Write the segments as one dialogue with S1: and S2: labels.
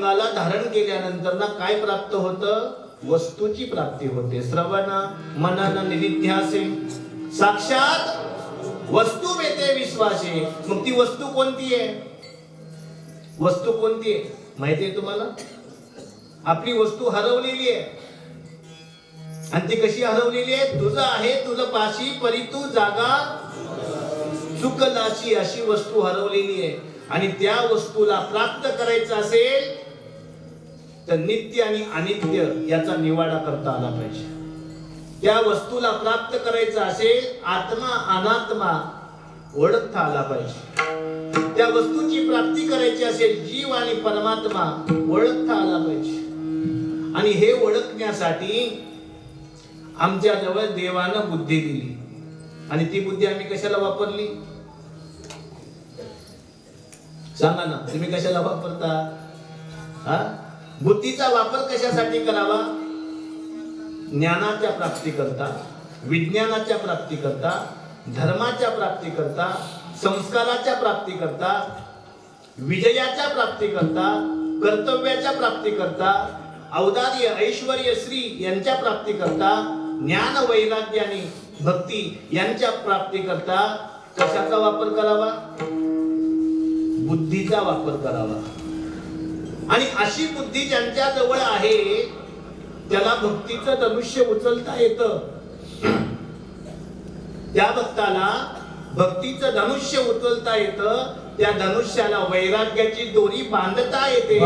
S1: ला धारण केल्यानंतर ना काय प्राप्त होतं? वस्तूची प्राप्ती होते. श्रवण मनन निधिध्यासे साक्षात वस्तू मिळते विश्वासे. मग ती वस्तू कोणती आहे? वस्तू कोणती आहे माहिती आहे तुम्हाला? आपली वस्तू हरवलेली आहे. आणि ती कशी हरवलेली आहे? तुझं आहे तुझं पाशी परी तू जागा चुकलाशी, अशी वस्तू हरवलेली आहे. आणि त्या वस्तूला प्राप्त करायचं असेल तर नित्य आणि अनित्य याचा निवाडा करता आला पाहिजे. त्या वस्तूला प्राप्त करायचं असेल आत्मा अनात्मा ओळखता आला पाहिजे. त्या वस्तूची प्राप्ती करायची असेल जीव आणि परमात्मा ओळखता आला पाहिजे. आणि हे ओळखण्यासाठी आमच्या जवळ देवानं बुद्धी दिली. आणि ती बुद्धी आम्ही कशाला वापरली? सांगा ना, तुम्ही कशाला वापरता? हा, बुद्धीचा वापर कशासाठी करावा? ज्ञानाच्या प्राप्ती करता, विज्ञानाच्या प्राप्ती करता, धर्माच्या प्राप्ती करता, संस्काराच्या प्राप्ती करता, विजयाच्या प्राप्ती करता, कर्तव्याच्या प्राप्ती करता, औदार्य ऐश्वर्य श्री यांच्या प्राप्ती करता, ज्ञान वैराग्य आणि भक्ती यांच्या प्राप्ती करता कशाचा वापर करावा? बुद्धीचा वापर करावा. आणि अशी बुद्धी ज्यांच्या जवळ आहे त्याला भक्तीचं धनुष्य उचलता येतं. त्या भक्ताला भक्तीचं धनुष्य उचलता येतं. त्या धनुष्याला वैराग्याची दोरी बांधता येते.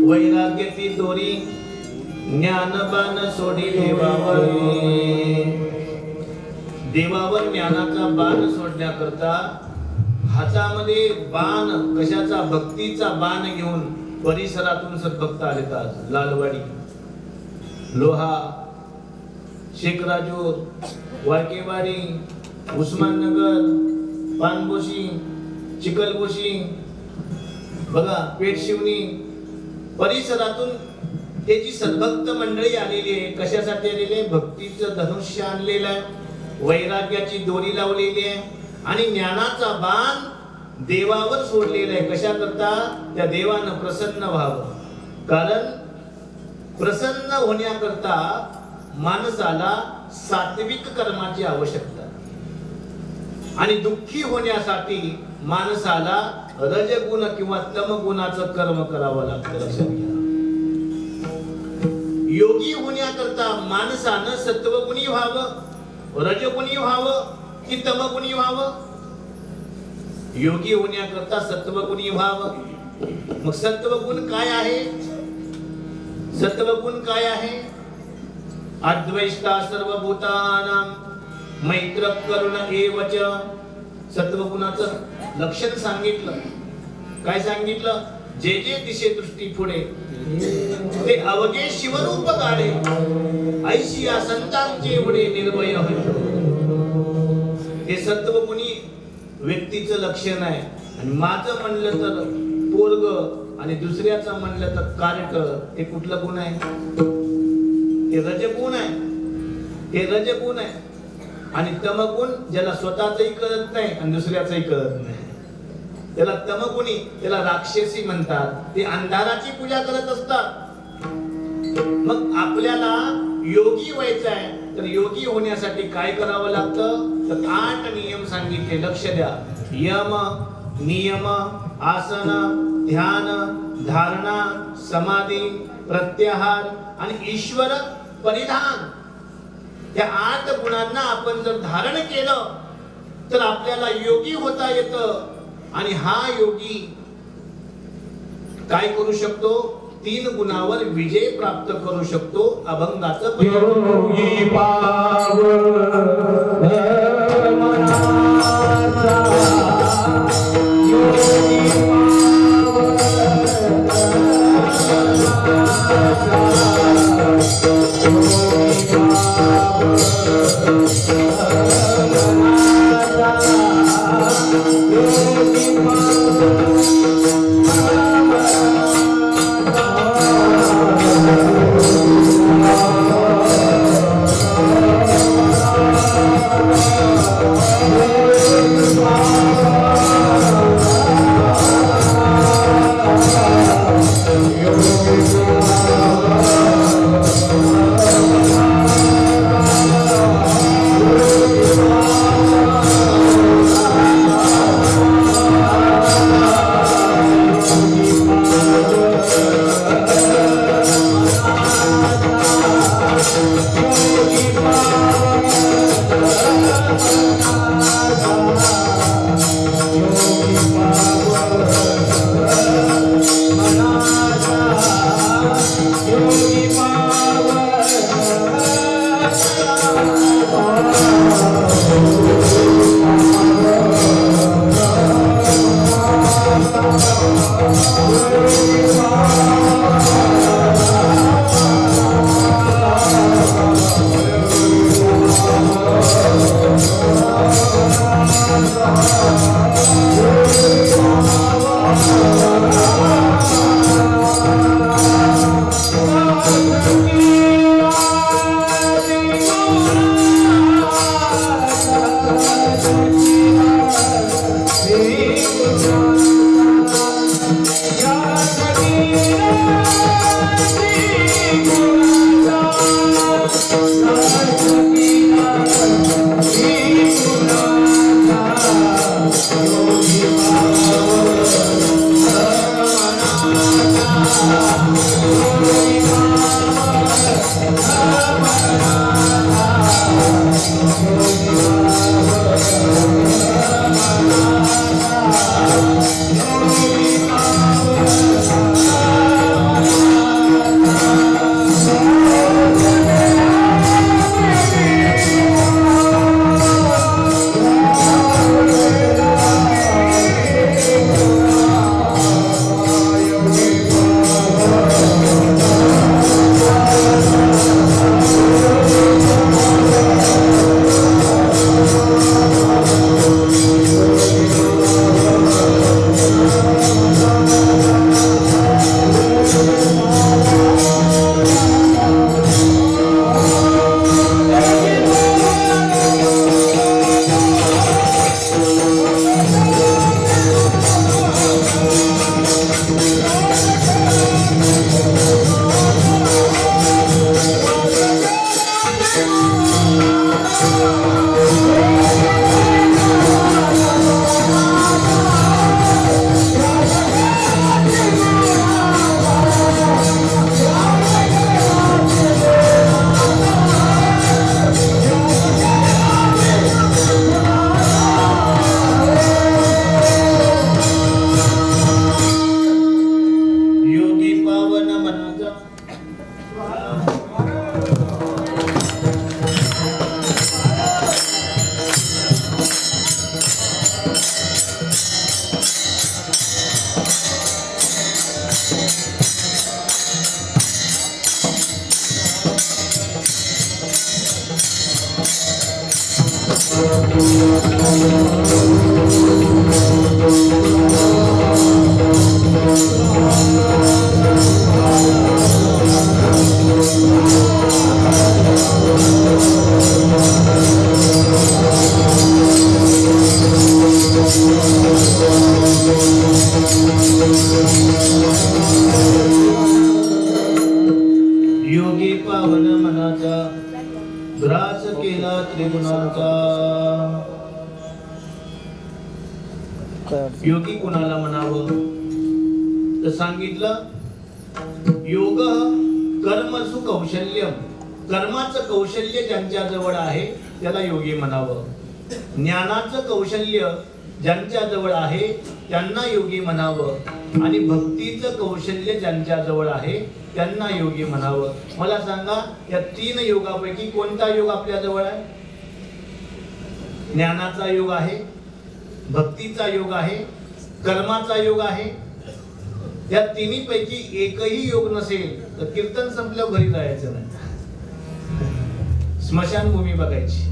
S1: वैराग्याची दोरी ज्ञानबाण सोडी देवावर. देवावर ज्ञानाचा बाण सोडण्याकरता हातामध्ये बाण, कशाचा? भक्तीचा बाण घेऊन परिसरातून सद्भक्त आलेत. आज लालवाडी, लोहा, शेखराजूर, वाळकेवाडी, उस्माननगर, पानबोशी, चिखलबोशी, बघा पेठशिवणी परिसरातून हे जी सद्भक्त मंडळी आलेली आहे. कशासाठी आलेली आहे? भक्तीचं धनुष्य आणलेलं आहे, वैराग्याची दोरी लावलेली आहे आणि ज्ञानाचा बाण देवावर सोडलेला आहे. कशा करता? त्या देवानं प्रसन्न व्हावं. कारण प्रसन्न होण्याकरता माणसाला सात्विक कर्माची आवश्यकता आणि दुःखी होण्यासाठी माणसाला रजगुण किंवा तमगुणाचं कर्म करावं लागतं. लक्षात घ्या. योगी होण्याकरता माणसानं सत्वगुणी व्हावं, रजगुणी व्हावं की तमगुणी व्हावं? योगी होण्याकरता सत्वगुणी व्हावं. मग सत्वगुण काय आहे? सत्वगुण काय आहे? अद्वैष्टा सर्वभूतानां मैत्र करुण एवच. सत्वगुणाचं लक्षण सांगितलं. काय सांगितलं? जे जे दिशे दृष्टी पुढे ते अवघे शिवरूप काढे, ऐशी या संतांचे एवढे निर्भय होतो. हे सत्वगुणी व्यक्तीचं लक्षण आहे. आणि माझं म्हणलं तर पोरग आणि दुसऱ्याचं म्हणलं तर कारट, हे कुठलं गुण आहे? हे रजगुण आहे. हे रजगुण आहे. आणि तमगुण ज्याला स्वतःचंही कळत नाही आणि दुसऱ्याचंही कळत नाही, त्याला तमगुणी, त्याला राक्षसी म्हणतात. ते अंधाराची पूजा करत असतात. मग आपल्याला योगी व्हायचं आहे तर योगी होण्यासाठी काय करावं लागतं? तर 8 नियम सांगितले. लक्ष द्या. यम, नियम, आसन, ध्यान, धारणा, समाधी, प्रत्याहार आणि ईश्वर परिधान. या 8 गुणांना आपण जर धारण केलं तर आपल्याला योगी होता येतं. आणि हा योगी काय करू शकतो? 3 गुणावर विजय प्राप्त करू शकतो. अभंगाचं
S2: योगी पावन मनाचा, योगी
S1: योगी पावन मनाचा ग्रास केला त्रिगुणाचा. योगी कुणाला म्हणावं तर सांगितलं योग कर्मसु कौशल्यम, कर्माचं कौशल्य ज्यांच्या जवळ आहे त्याला योगी म्हणावं. ज्ञानाचं कौशल्य ज्यांच्या जवळ आहे त्यांना योगी म्हणावं आणि भक्तीचं कौशल्य ज्यांच्या जवळ आहे त्यांना योगी म्हणावं. मला सांगा या तीन योगापैकी कोणता योग आपल्या जवळ आहे? ज्ञानाचा योग आहे, भक्तीचा योग आहे, कर्माचा योग आहे. या तिन्ही पैकी एकही योग नसेल तर कीर्तन संपल्यावर घरी जायचं नाही, स्मशानभूमी बघायची.